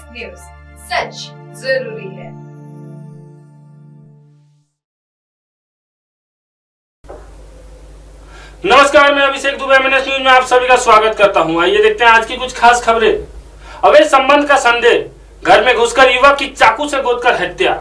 News, सच जरूरी है। नमस्कार, मैं अभिषेक दुबे MNS न्यूज में आप सभी का स्वागत करता हूं। आइए देखते हैं आज की कुछ खास खबरें। अवैध संबंध का संदेह, घर में घुसकर युवक की चाकू से गोदकर हत्या।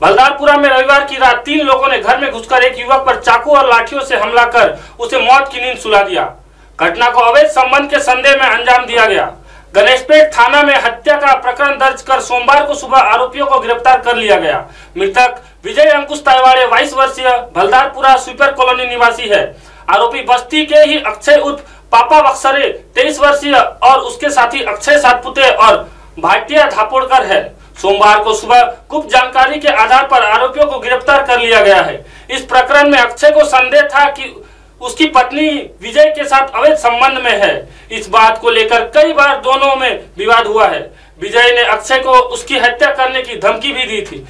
बलदारपुरा में रविवार की रात 3 लोगों ने घर में घुसकर एक युवक पर चाकू और लाठियों से हमला कर उसे मौत की नींद सुला दिया। घटना को अवैध संबंध के संदेह में अंजाम दिया गया। गणेशपेट थाना में हत्या का प्रकरण दर्ज कर सोमवार को सुबह आरोपियों को गिरफ्तार कर लिया गया। मृतक विजय अंकुश तायवाड़े 22 वर्षीय बलदारपुरा स्वीपर कॉलोनी निवासी है। आरोपी बस्ती के ही अक्षय उर्फ पापा बक्सरे 23 वर्षीय और उसके साथी अक्षय सातपुते और भाटिया धापोड़कर है। सोमवार को सुबह गुप्त जानकारी के आधार पर आरोपियों को गिरफ्तार कर लिया गया है। इस प्रकरण में अक्षय को संदेह था कि उसकी पत्नी विजय के साथ अवैध संबंध में है। इस बात को लेकर कई बार दोनों में विवाद हुआ है। विजय ने अक्षय को उसकी हत्या करने की धमकी भी दी थी।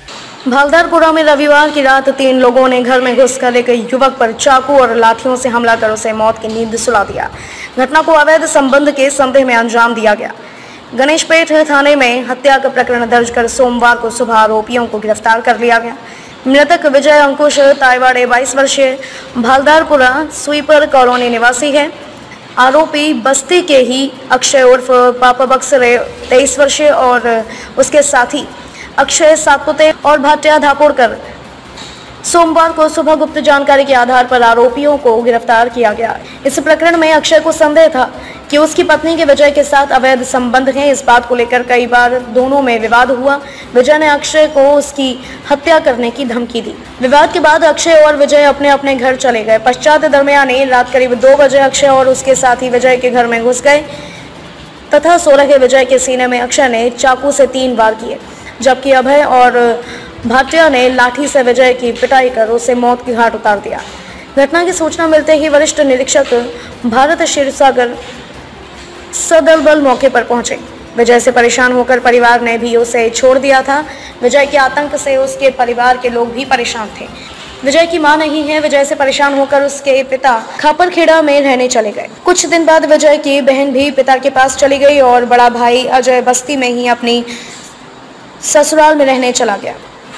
बलदारपुरा में रविवार की रात 3 लोगों ने घर में घुसकर एक युवक पर चाकू और लाठियों से हमला कर उसे मौत की नींद सुला दिया। घटना को अवैध संबंध के संदेह में अंजाम दिया गया। गणेशपेट थाने में हत्या का प्रकरण दर्ज कर सोमवार को सुबह आरोपियों को गिरफ्तार कर लिया गया। मृतक विजय अंकुश तायवाड़े 22 वर्षीय बलदारपुरा स्वीपर कॉलोनी निवासी है। आरोपी बस्ती के ही अक्षय उर्फ पापा बक्सरे 23 वर्षीय और उसके साथी अक्षय सातपुते और भाटिया धापोड़कर। सोमवार को सुबह गुप्त जानकारी के आधार पर आरोपियों को गिरफ्तार किया गया। इस प्रकरण में अक्षय को संदेह था कि उसकी पत्नी के विजय के साथ अवैध संबंध हैं। इस बात को लेकर कई बार दोनों में विवाद हुआ। विजय ने अक्षय को उसकी हत्या करने की धमकी दी। विवाद के बाद अक्षय और विजय अपने अपने घर चले गए। पश्चात दरमियानी रात करीब 2 बजे अक्षय और उसके साथी विजय के घर में घुस गए तथा 16 के विजय के सीने में अक्षय ने चाकू से 3 वार किए, जबकि अभय और भाटिया ने लाठी से विजय की पिटाई कर उसे मौत की घाट उतार दिया। घटना की सूचना मिलते ही वरिष्ठ निरीक्षक भारत क्षीरसागर सदल बल मौके पर पहुंचे। विजय से परेशान होकर परिवार ने भी उसे छोड़ दिया था। विजय के आतंक से उसके परिवार के लोग भी परेशान थे। विजय की मां नहीं है। विजय से परेशान होकर उसके पिता खापरखेड़ा में रहने चले गए। कुछ दिन बाद विजय की बहन भी पिता के पास चली गई और बड़ा भाई अजय बस्ती में ही अपनी ससुराल में रहने चला गया।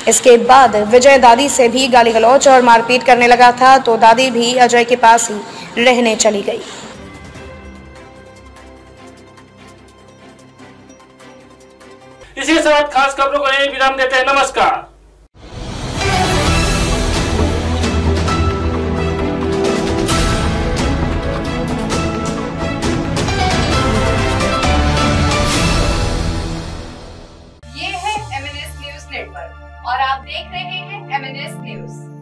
इसके बाद विजय दादी से भी गाली गलौज और मारपीट करने लगा था, तो दादी भी अजय के पास ही रहने चली गई। इसी के साथ खास खबरों को यहीं विराम देते हैं। नमस्कार। ये है MNS न्यूज नेटवर्क और आप देख रहे हैं MNS न्यूज।